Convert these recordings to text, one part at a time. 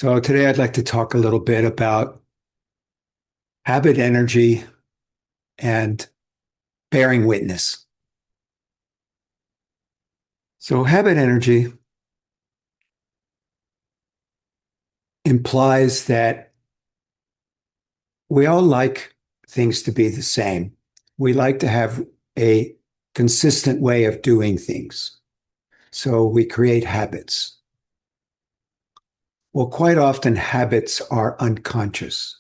So today I'd like to talk a little bit about habit energy and bearing witness. So habit energy implies that we all like things to be the same. We like to have a consistent way of doing things. So we create habits. Well, quite often habits are unconscious.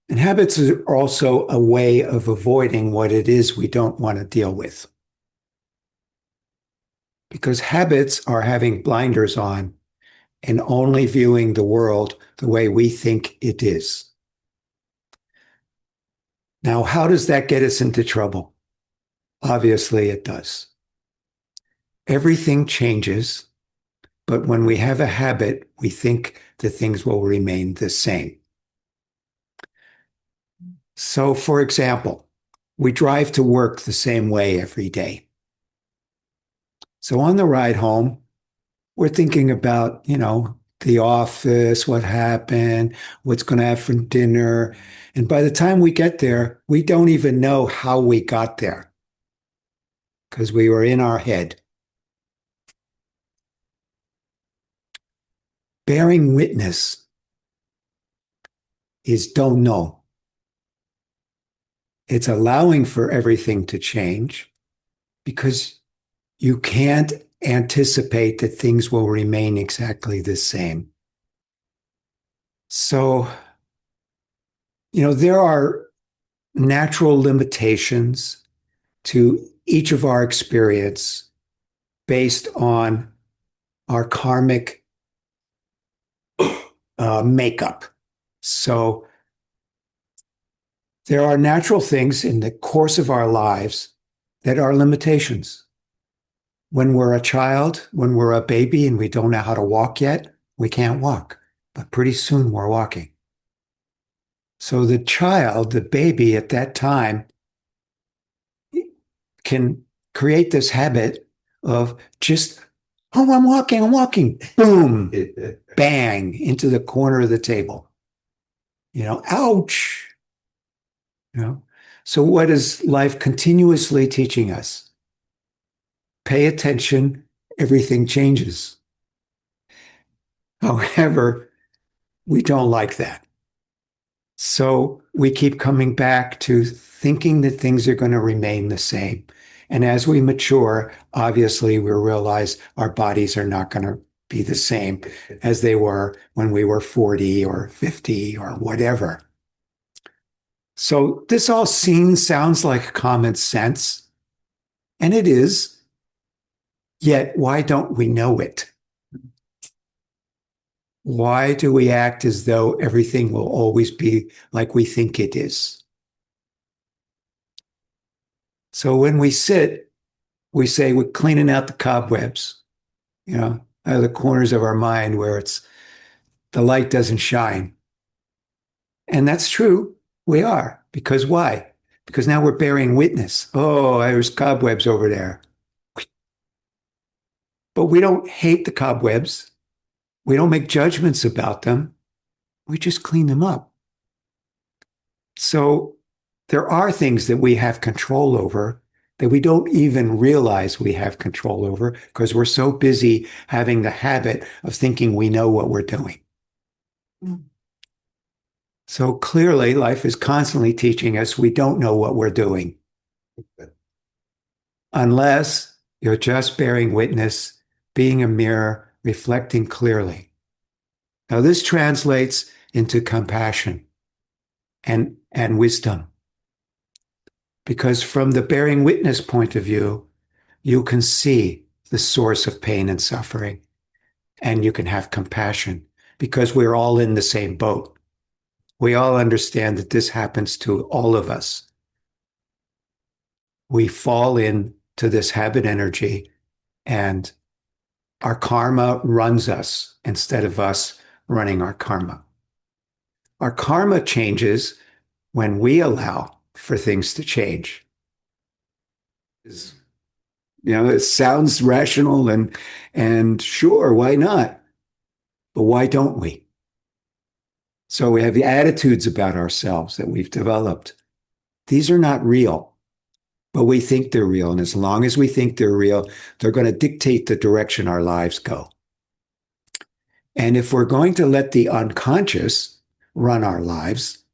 And habits are also a way of avoiding what it is we don't want to deal with. Because habits are having blinders on and only viewing the world the way we think it is. Now, how does that get us into trouble? Obviously, it does. Everything changes, but when we have a habit, we think that things will remain the same. So, for example, we drive to work the same way every day. So, on the ride home, we're thinking about, the office, what happened, what's going to have for dinner. And by the time we get there, we don't even know how we got there because we were in our head. Bearing witness is don't know. It's allowing for everything to change because you can't anticipate that things will remain exactly the same. So, there are natural limitations to each of our experience based on our karmic makeup. So there are natural things in the course of our lives that are limitations. When we're a child, when we're a baby and we don't know how to walk yet, we can't walk, but pretty soon we're walking. So the child, the baby at that time, can create this habit of just, oh, I'm walking, boom, bang, into the corner of the table. Ouch. You know. So what is life continuously teaching us? Pay attention, everything changes. However, we don't like that. So we keep coming back to thinking that things are going to remain the same. And as we mature, obviously we realize our bodies are not going to be the same as they were when we were 40 or 50 or whatever. So this all sounds like common sense, and it is. Yet why don't we know it? Why do we act as though everything will always be like we think it is? So when we sit, we say we're cleaning out the cobwebs, out of the corners of our mind where the light doesn't shine. And that's true. We are. Because why? Because now we're bearing witness. Oh, there's cobwebs over there. But we don't hate the cobwebs. We don't make judgments about them. We just clean them up. So there are things that we have control over that we don't even realize we have control over because we're so busy having the habit of thinking we know what we're doing. So clearly, life is constantly teaching us we don't know what we're doing unless you're just bearing witness, being a mirror, reflecting clearly. Now, this translates into compassion and wisdom. Because from the bearing witness point of view, you can see the source of pain and suffering, and you can have compassion because we're all in the same boat. We all understand that this happens to all of us. We fall into this habit energy, and our karma runs us instead of us running our karma. Our karma changes when we allow for things to change. It sounds rational and sure, why not? But why don't we? So we have the attitudes about ourselves that we've developed. These are not real, but we think they're real. And as long as we think they're real, they're going to dictate the direction our lives go. And if we're going to let the unconscious run our lives,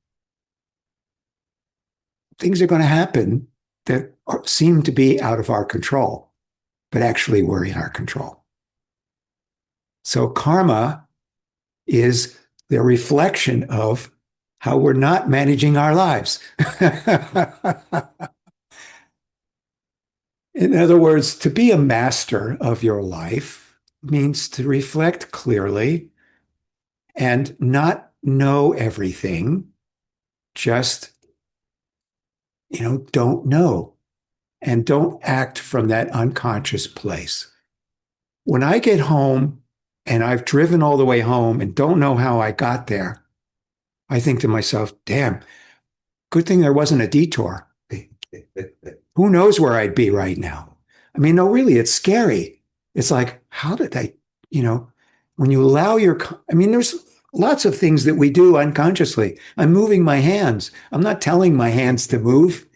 things are going to happen that seem to be out of our control, but actually were in our control. So karma is the reflection of how we're not managing our lives. In other words, to be a master of your life means to reflect clearly and not know everything, just, don't know and don't act from that unconscious place. When I get home and I've driven all the way home and don't know how I got there, I think to myself, damn, good thing there wasn't a detour. Who knows where I'd be right now? I mean, no, really, it's scary. It's like, how did when you allow there's lots of things that we do unconsciously. I'm moving my hands. I'm not telling my hands to move.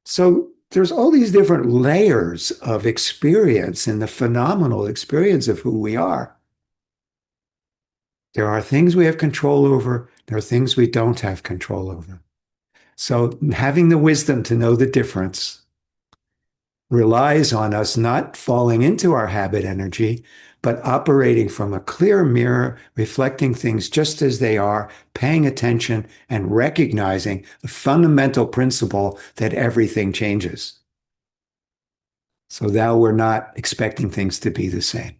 So there's all these different layers of experience in the phenomenal experience of who we are. There are things we have control over. There are things we don't have control over. So having the wisdom to know the difference relies on us not falling into our habit energy, but operating from a clear mirror, reflecting things just as they are, paying attention and recognizing the fundamental principle that everything changes. So now we're not expecting things to be the same.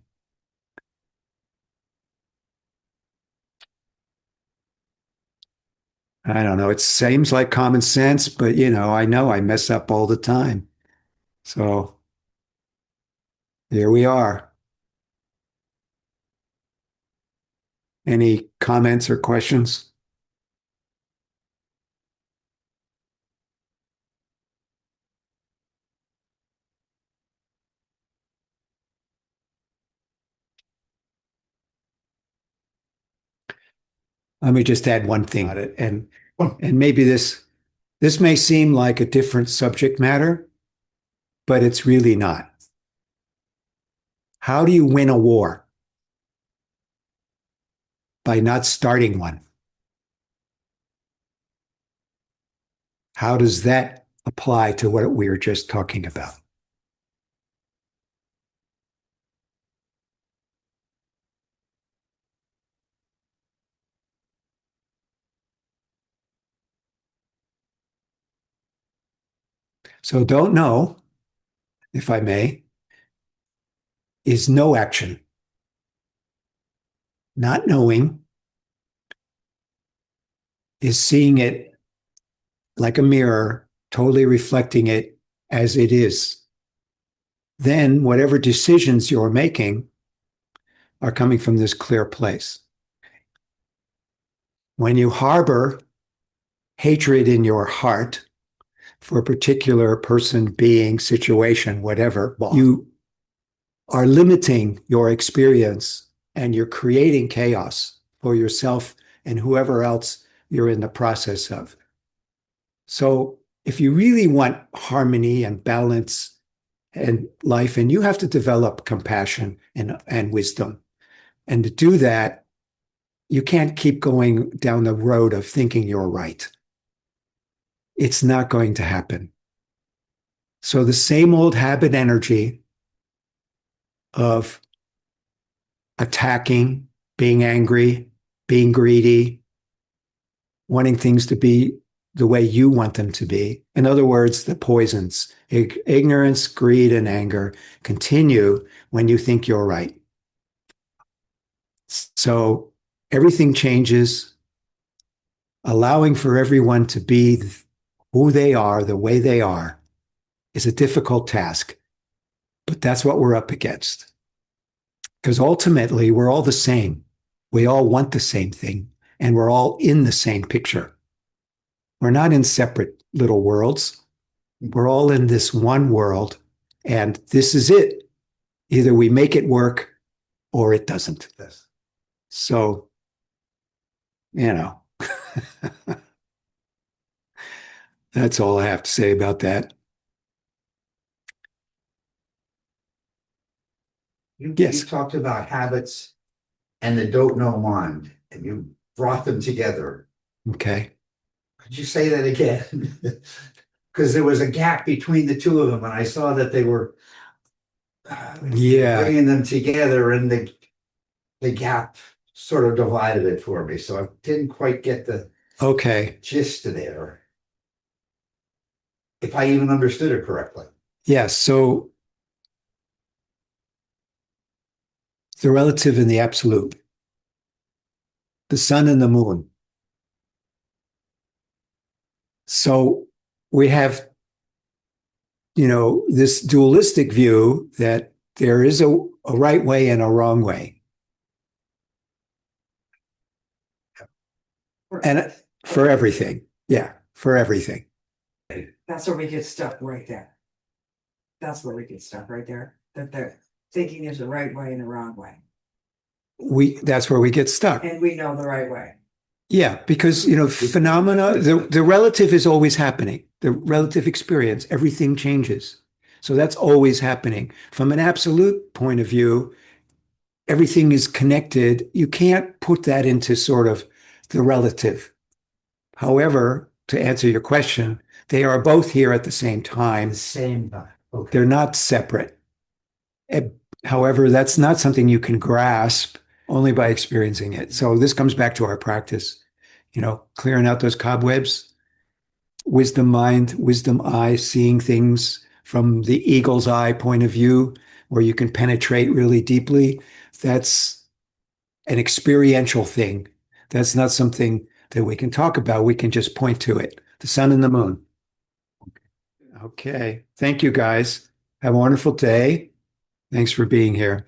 I don't know. It seems like common sense, but I know I mess up all the time. So here we are. Any comments or questions? Let me just add one thing on it, and maybe this may seem like a different subject matter, but it's really not. How do you win a war? By not starting one. How does that apply to what we were just talking about? So don't know, if I may, is no action. Not knowing is seeing it like a mirror, totally reflecting it as it is. Then whatever decisions you're making are coming from this clear place. When you harbor hatred in your heart for a particular person, being, situation, whatever, you are limiting your experience and you're creating chaos for yourself and whoever else you're in the process of. So if you really want harmony and balance in life, and you have to develop compassion and wisdom. And to do that, you can't keep going down the road of thinking you're right. It's not going to happen. So the same old habit energy of attacking, being angry, being greedy, wanting things to be the way you want them to be. In other words, the poisons, ignorance, greed, and anger continue when you think you're right. So everything changes, allowing for everyone to be who they are, the way they are, is a difficult task. But that's what we're up against. Because ultimately, we're all the same. We all want the same thing, and we're all in the same picture. We're not in separate little worlds. We're all in this one world And this is it. Either we make it work or it doesn't. Yes. So, you know, that's all I have to say about that. Yes. You talked about habits and the don't know mind, and you brought them together. Okay. Could you say that again? Because there was a gap between the two of them, and I saw that they were Yeah. bringing them together, and the gap sort of divided it for me. So I didn't quite get the Okay. gist of there, if I even understood it correctly. Yes. So the relative and the absolute, the sun and the moon. So we have, this dualistic view that there is a right way and a wrong way. And for everything. Yeah, for everything. That's where we get stuck right there. That's where we get stuck right there, that they're thinking there's a right way and a wrong way, That's where we get stuck. and we know the right way. Yeah, because phenomena, the relative is always happening. The relative experience, everything changes. So that's always happening. From an absolute point of view, everything is connected. You can't put that into sort of the relative. However, to answer your question, they are both here at the same time. The same time. Okay. They're not separate. However, that's not something you can grasp only by experiencing it. So this comes back to our practice, clearing out those cobwebs, wisdom mind, wisdom eye, seeing things from the eagle's eye point of view, where you can penetrate really deeply. That's an experiential thing. That's not something that we can talk about. We can just point to it. The sun and the moon. Okay. Thank you, guys. Have a wonderful day. Thanks for being here.